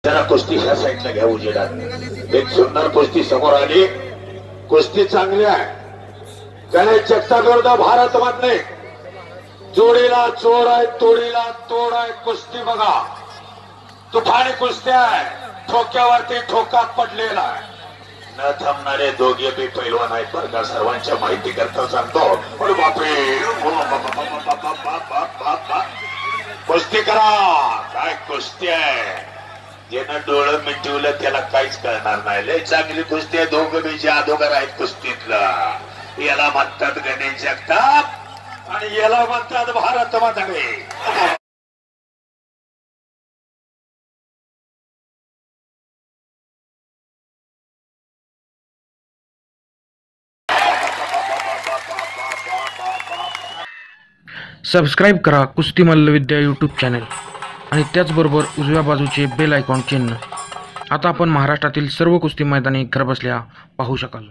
जरा कुस्ती ह्या साईडला घ्या उजेडात। एक सुंदर कुस्ती समोर आली, कुस्ती चांगली आहे। गणेश जगताप भारत मधले जोडीला चोर आहे, तोडीला तोड आहे। कुस्ती बघा, तुफानी कुस्ती आहे, ठोक्यावरती ठोका पडलेला आहे। न थांबणारे दोघे बी पैलवान आहेत बरं का, सर्वांच्या माहिती करता सांगतो। अरे बापरे, कुस्ती करा, काय कुस्ती आहे। ज्यानं डोळं मिटवलं त्याला काहीच कळणार नाही। लय चांगली कुस्ती आहे, दोघं बी जादूगार आहेत कुस्तीतला। याला म्हणतात गणेश जगताप आणि याला म्हणतात भारत माता। सबस्क्राईब करा कुस्ती मल्लविद्या यूट्यूब चॅनल आणि त्याचबरोबर उजव्या बाजूचे बेल आयकॉन चिन्ह। आता आपण महाराष्ट्रातील सर्व कुस्ती मैदाने घरबसल्या पाहू शकाल।